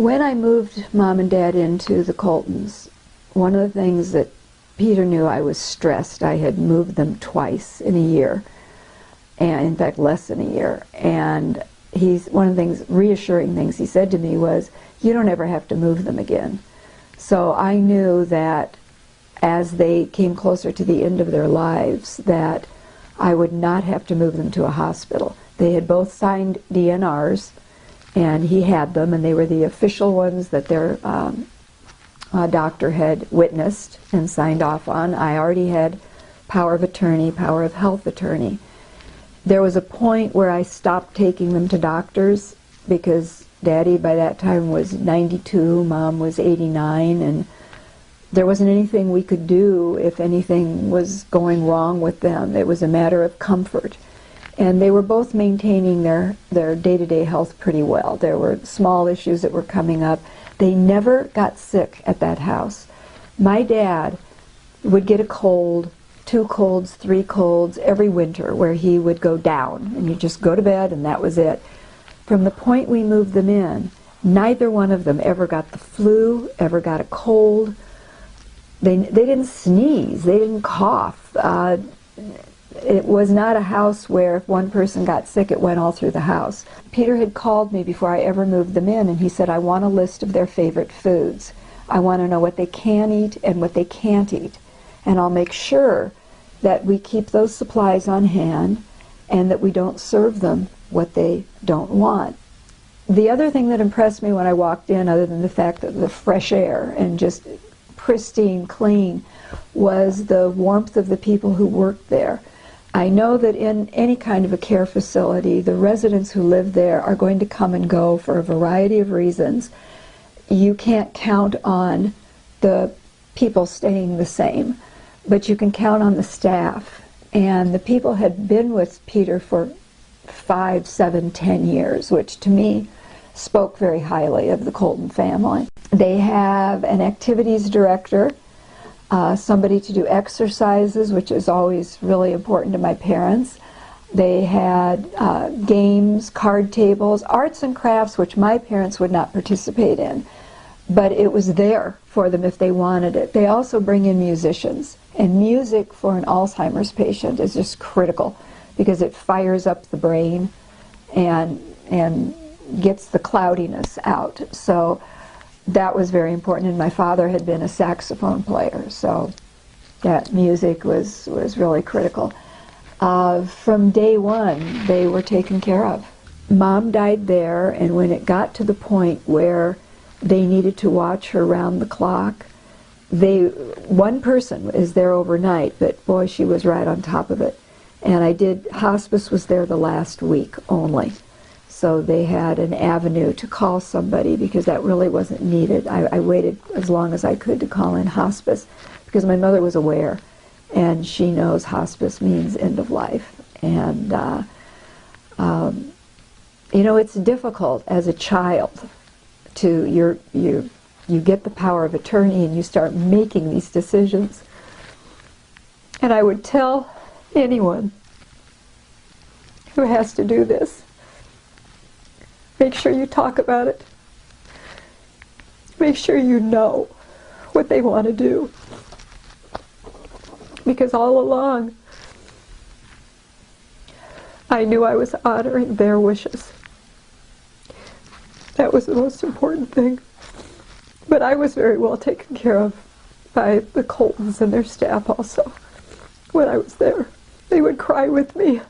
When I moved Mom and Dad into the Coltens, one of the things that Peter knew, I was stressed. I had moved them twice in a year, and in fact less than a year. And one of the things, reassuring things he said to me was, you don't ever have to move them again. So I knew that as they came closer to the end of their lives, that I would not have to move them to a hospital. They had both signed DNRs, and he had them, and they were the official ones that their doctor had witnessed and signed off on. I already had power of attorney, power of health attorney. There was a point where I stopped taking them to doctors because Daddy by that time was 92, Mom was 89, and there wasn't anything we could do if anything was going wrong with them. It was a matter of comfort. And they were both maintaining their day-to-day health pretty well. There were small issues that were coming up. They never got sick at that house. My dad would get a cold, 2 colds, 3 colds every winter, where he would go down and you just go to bed and that was it. From the point we moved them in, neither one of them ever got the flu, ever got a cold. They didn't sneeze, they didn't cough. It was not a house where if one person got sick, it went all through the house. Peter had called me before I ever moved them in, and he said, I want a list of their favorite foods. I want to know what they can eat and what they can't eat. And I'll make sure that we keep those supplies on hand and that we don't serve them what they don't want. The other thing that impressed me when I walked in, other than the fact that the fresh air and just pristine, clean, was the warmth of the people who worked there. I know that in any kind of a care facility, the residents who live there are going to come and go for a variety of reasons. You can't count on the people staying the same, but you can count on the staff. And the people had been with Peter for 5, 7, 10 years, which to me spoke very highly of the Colten family. They have an activities director, somebody to do exercises, which is always really important to my parents. They had games, card tables, arts and crafts, which my parents would not participate in, but it was there for them if they wanted it. They also bring in musicians, and music for an Alzheimer's patient is just critical because it fires up the brain and gets the cloudiness out. So that was very important, and my father had been a saxophone player, so that music was really critical. From day one, they were taken care of. Mom died there, and when it got to the point where they needed to watch her round the clock, one person is there overnight, but boy, she was right on top of it. And hospice was there the last week only. So they had an avenue to call somebody because that really wasn't needed. I waited as long as I could to call in hospice because my mother was aware, and she knows hospice means end of life. And you know, it's difficult as a child to you get the power of attorney and you start making these decisions. And I would tell anyone who has to do this, make sure you talk about it. Make sure you know what they want to do. Because all along, I knew I was honoring their wishes. That was the most important thing. But I was very well taken care of by the Coltens and their staff also when I was there. They would cry with me.